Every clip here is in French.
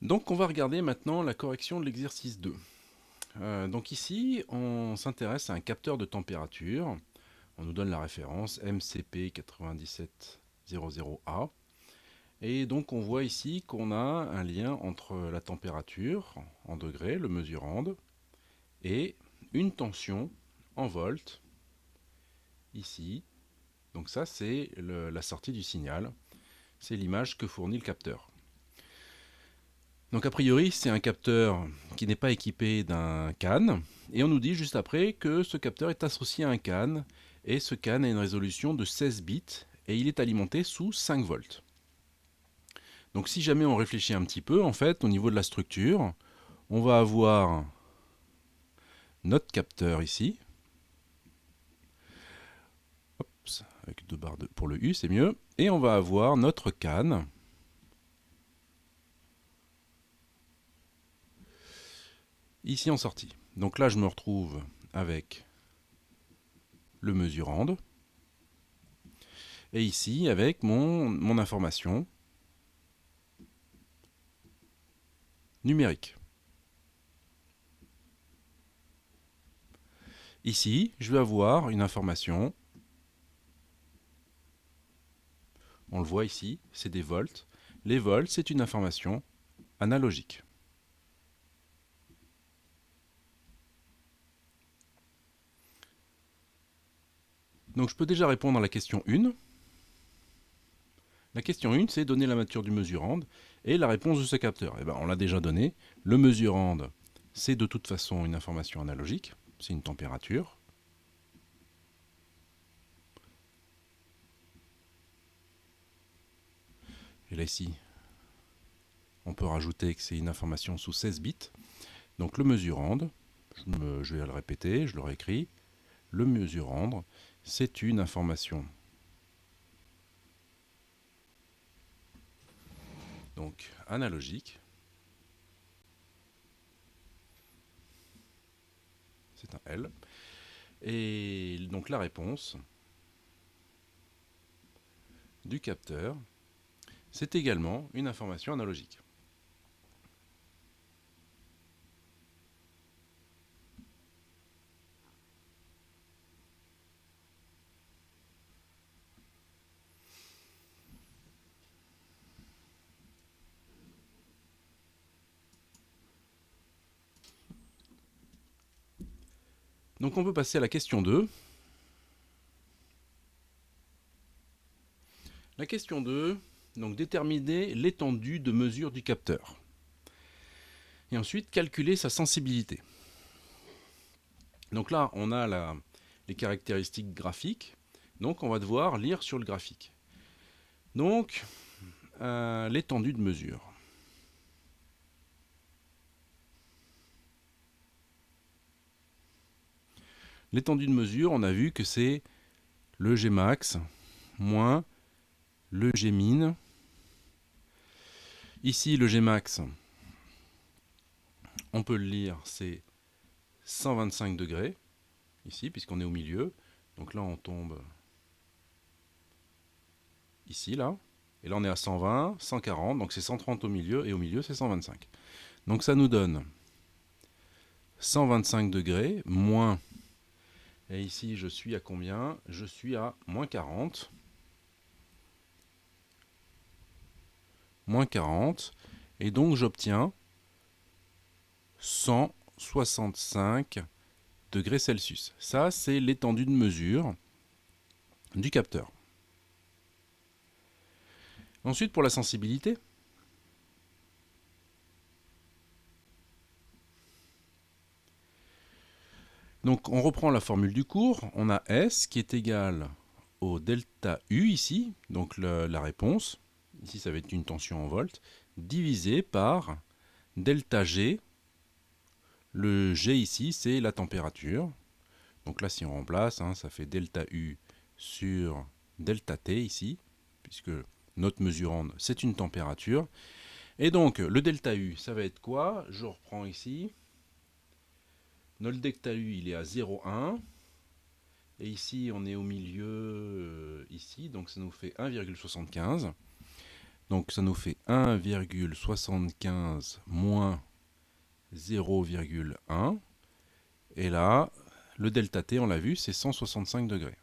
Donc on va regarder maintenant la correction de l'exercice 2. Donc ici, on s'intéresse à un capteur de température. On nous donne la référence MCP 9700A. Et donc on voit ici qu'on a un lien entre la température en degrés, le mesurand, et une tension en volts, ici. Donc ça c'est la sortie du signal. C'est l'image que fournit le capteur. Donc a priori, c'est un capteur qui n'est pas équipé d'un CAN, et on nous dit juste après que ce capteur est associé à un CAN, et ce CAN a une résolution de 16 bits, et il est alimenté sous 5 volts. Donc si jamais on réfléchit un petit peu, en fait, au niveau de la structure, on va avoir notre capteur ici, avec deux barres pour le U, c'est mieux, et on va avoir notre CAN, ici en sortie. Donc là, je me retrouve avec le mesurand, et ici avec mon information numérique. Ici, je vais avoir une information, on le voit ici, c'est des volts. Les volts, c'est une information analogique. Donc je peux déjà répondre à la question 1. La question 1, c'est donner la nature du mesurand et la réponse de ce capteur. Eh bien, on l'a déjà donné. Le mesurand, c'est de toute façon une information analogique, c'est une température. Et là ici, on peut rajouter que c'est une information sous 16 bits. Donc le mesurand, je vais le répéter, je le réécris. Le mesurand, c'est une information donc analogique. C'est un L. Et donc la réponse du capteur, c'est également une information analogique. Donc on peut passer à la question 2. La question 2, donc déterminer l'étendue de mesure du capteur. Et ensuite calculer sa sensibilité. Donc là, on a les caractéristiques graphiques. Donc on va devoir lire sur le graphique. Donc, l'étendue de mesure. L'étendue de mesure, on a vu que c'est le Gmax moins le Gmin. Ici, le Gmax, on peut le lire, c'est 125 degrés, ici, puisqu'on est au milieu. Donc là, on tombe ici, là. Et là, on est à 120, 140, donc c'est 130 au milieu, et au milieu, c'est 125. Donc ça nous donne 125 degrés, moins, et ici, je suis à combien? Je suis à moins 40. Moins 40, et donc j'obtiens 165 degrés Celsius. Ça, c'est l'étendue de mesure du capteur. Ensuite, pour la sensibilité, donc on reprend la formule du cours. On a S qui est égal au delta U ici, donc la réponse, ici ça va être une tension en volts, divisé par delta G. Le G ici, c'est la température. Donc là, si on remplace, ça fait delta U sur delta T ici, puisque notre mesurande, c'est une température. Et donc, le delta U, ça va être quoi? Je reprends ici. Notre delta U, il est à 0,1. Et ici, on est au milieu, ici, donc ça nous fait 1,75. Donc ça nous fait 1,75 moins 0,1. Et là, le delta T, on l'a vu, c'est 165 degrés.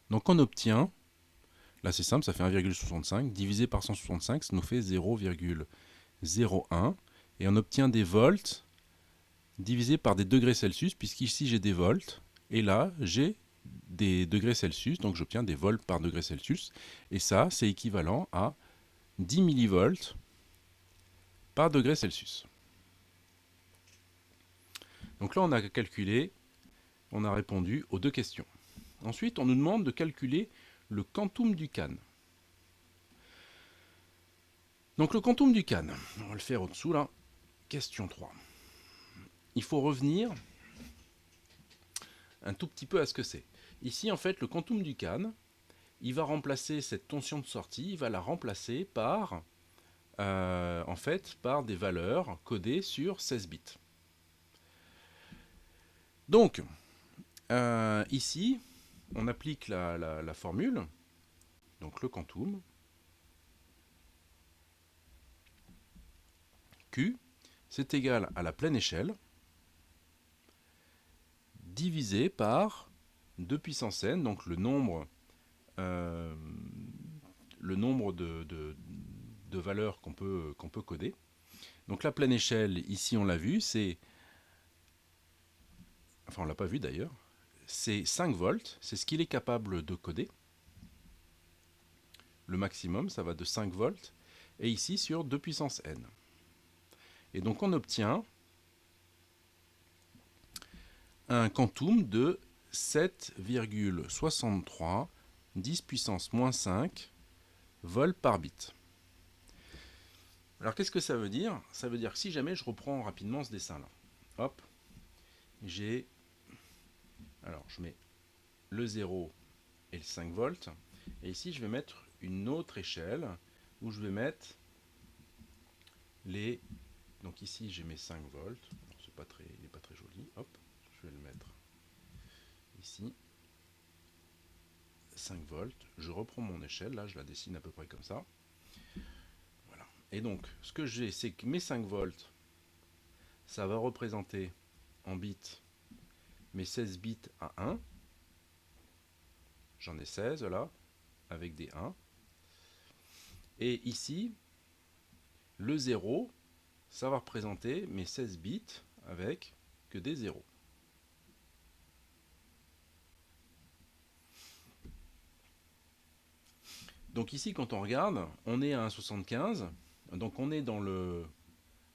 Donc on obtient, là c'est simple, ça fait 1,65, divisé par 165, ça nous fait 0,01. Et on obtient des volts divisé par des degrés Celsius, puisqu'ici j'ai des volts, et là j'ai des degrés Celsius, donc j'obtiens des volts par degré Celsius. Et ça, c'est équivalent à 10 millivolts par degré Celsius. Donc là, on a calculé, on a répondu aux deux questions. Ensuite, on nous demande de calculer le quantum du CAN. Donc le quantum du CAN, on va le faire au-dessous là. Question 3. Il faut revenir un tout petit peu à ce que c'est. Ici, en fait, le quantum du CAN, il va remplacer cette tension de sortie, il va la remplacer par, en fait, par des valeurs codées sur 16 bits. Donc, ici, on applique la formule, donc le quantum, Q, c'est égal à la pleine échelle, divisé par 2 puissance n, donc le nombre de valeurs qu'on peut coder. Donc la pleine échelle, ici on l'a vu, c'est, enfin on l'a pas vu d'ailleurs, c'est 5 volts, c'est ce qu'il est capable de coder. Le maximum, ça va de 5 volts, et ici sur 2 puissance n. Et donc on obtient un quantum de 7,63 10 puissance moins 5 volts par bit. Alors qu'est-ce que ça veut dire? Ça veut dire que si jamais je reprends rapidement ce dessin là, hop, j'ai, alors je mets le 0 et le 5 volts, et ici je vais mettre une autre échelle où je vais mettre les, donc ici j'ai mes 5 volts, c'est pas très, il n'est pas très joli, hop, je vais le mettre ici, 5 volts, je reprends mon échelle, là je la dessine à peu près comme ça, voilà, et donc ce que j'ai, c'est que mes 5 volts, ça va représenter en bits mes 16 bits à 1, j'en ai 16 là, avec des 1, et ici, le 0, ça va représenter mes 16 bits avec que des 0. Donc ici, quand on regarde, on est à 1,75, donc on est dans le,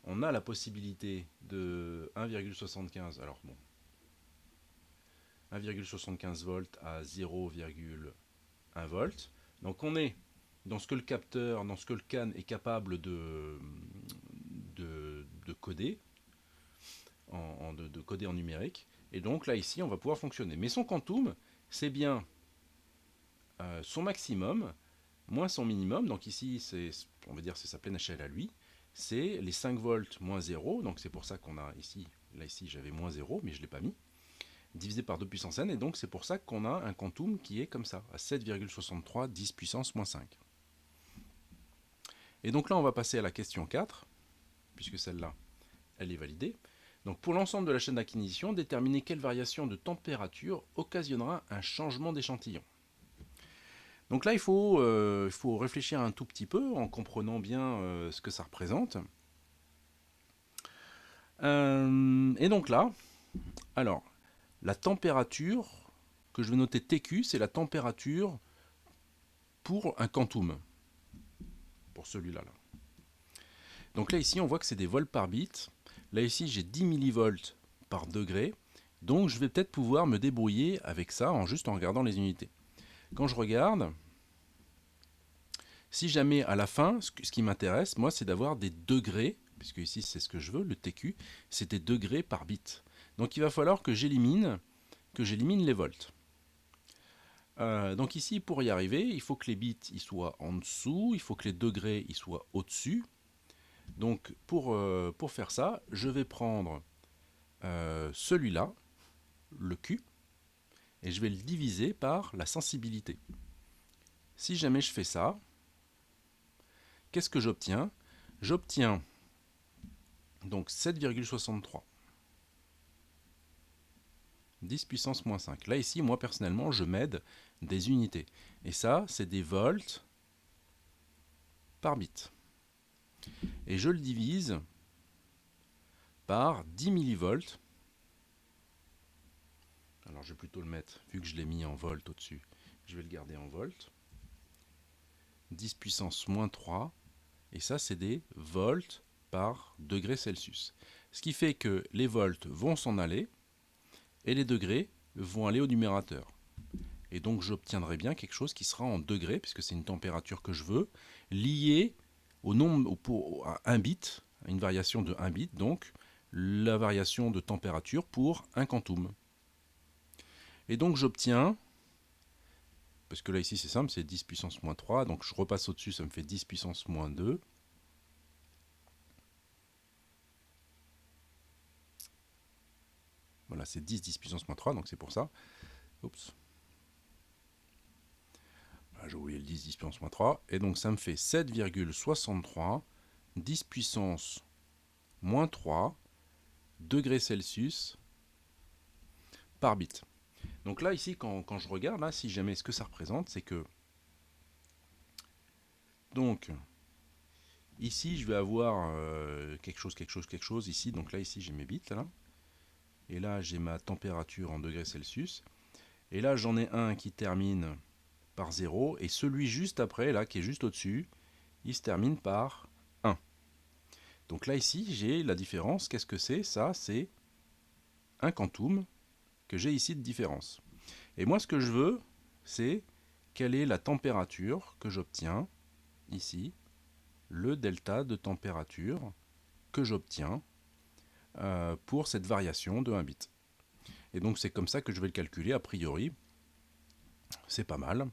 on a la possibilité de 1,75, alors bon, 1,75 volts à 0,1 volt. Donc on est dans ce que le capteur, dans ce que le CAN est capable de coder, de coder en numérique. Et donc là, ici, on va pouvoir fonctionner. Mais son quantum, c'est bien son maximum moins son minimum. Donc ici, on va dire c'est sa pleine échelle à lui. C'est les 5 volts moins 0. Donc c'est pour ça qu'on a ici, là ici, j'avais moins 0, mais je ne l'ai pas mis. Divisé par 2 puissance n. Et donc c'est pour ça qu'on a un quantum qui est comme ça, à 7,63 10 puissance moins 5. Et donc là, on va passer à la question 4, puisque celle-là, elle est validée. Donc pour l'ensemble de la chaîne d'acquisition, déterminer quelle variation de température occasionnera un changement d'échantillon. Donc là, il faut réfléchir un tout petit peu en comprenant bien ce que ça représente. Et donc là, alors, la température que je vais noter TQ, c'est la température pour un quantum, pour celui-là. Là. Donc là, ici, on voit que c'est des volts par bit. Là, ici, j'ai 10 millivolts par degré. Donc, je vais peut-être pouvoir me débrouiller avec ça juste en regardant les unités. Quand je regarde, si jamais à la fin, ce qui m'intéresse, moi, c'est d'avoir des degrés, puisque ici, c'est ce que je veux, le TQ, c'est des degrés par bit. Donc, il va falloir que j'élimine les volts. Donc ici, pour y arriver, il faut que les bits ils soient en dessous, il faut que les degrés ils soient au-dessus. Donc pour faire ça, je vais prendre celui-là, le Q, et je vais le diviser par la sensibilité. Si jamais je fais ça, qu'est-ce que j'obtiens? J'obtiens donc 7,63. 10 puissance moins 5. Là, ici, moi, personnellement, je m'aide des unités. Et ça, c'est des volts par bit. Et je le divise par 10 millivolts. Alors, je vais plutôt le mettre, vu que je l'ai mis en volts au-dessus, je vais le garder en volts. 10 puissance moins 3. Et ça, c'est des volts par degré Celsius. Ce qui fait que les volts vont s'en aller et les degrés vont aller au numérateur. Et donc j'obtiendrai bien quelque chose qui sera en degrés, puisque c'est une température que je veux, liée au nombre, à un bit, à une variation de 1 bit, donc la variation de température pour un quantum. Et donc j'obtiens, parce que là ici c'est simple, c'est 10 puissance moins 3, donc je repasse au-dessus, ça me fait 10 puissance moins 2. Voilà, c'est 10 puissance moins 3, donc c'est pour ça. Oups. J'ai oublié le 10 puissance moins 3. Et donc ça me fait 7,63 10 puissance moins 3 degrés Celsius par bit. Donc là, ici, quand je regarde, là, si jamais ce que ça représente, c'est que... Donc, ici, je vais avoir quelque chose, ici. Donc là, ici, j'ai mes bits, là. Et là, j'ai ma température en degrés Celsius. Et là, j'en ai un qui termine par 0. Et celui juste après, là, qui est juste au-dessus, il se termine par 1. Donc là, ici, j'ai la différence. Qu'est-ce que c'est? Ça, c'est un quantum que j'ai ici de différence. Et moi, ce que je veux, c'est quelle est la température que j'obtiens ici, le delta de température que j'obtiens pour cette variation de 1 bit. Et donc, c'est comme ça que je vais le calculer, a priori. C'est pas mal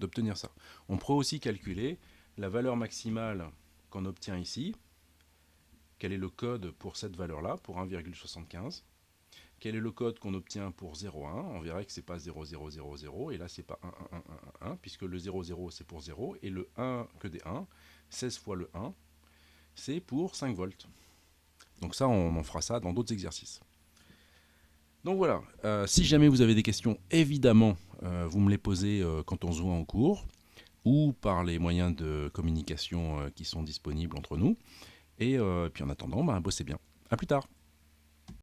d'obtenir ça. On pourrait aussi calculer la valeur maximale qu'on obtient ici. Quel est le code pour cette valeur-là, pour 1,75. Quel est le code qu'on obtient pour 0,1? On verrait que c'est pas 0,000, et là c'est pas 1, 1, 1, 1, 1, puisque le 0,0 c'est pour 0, et le 1 que des 1, 16 fois le 1, c'est pour 5 volts. Donc ça, on en fera ça dans d'autres exercices. Donc voilà, si jamais vous avez des questions, évidemment, vous me les posez quand on se voit en cours, ou par les moyens de communication qui sont disponibles entre nous. Et puis en attendant, bossez bien. A plus tard.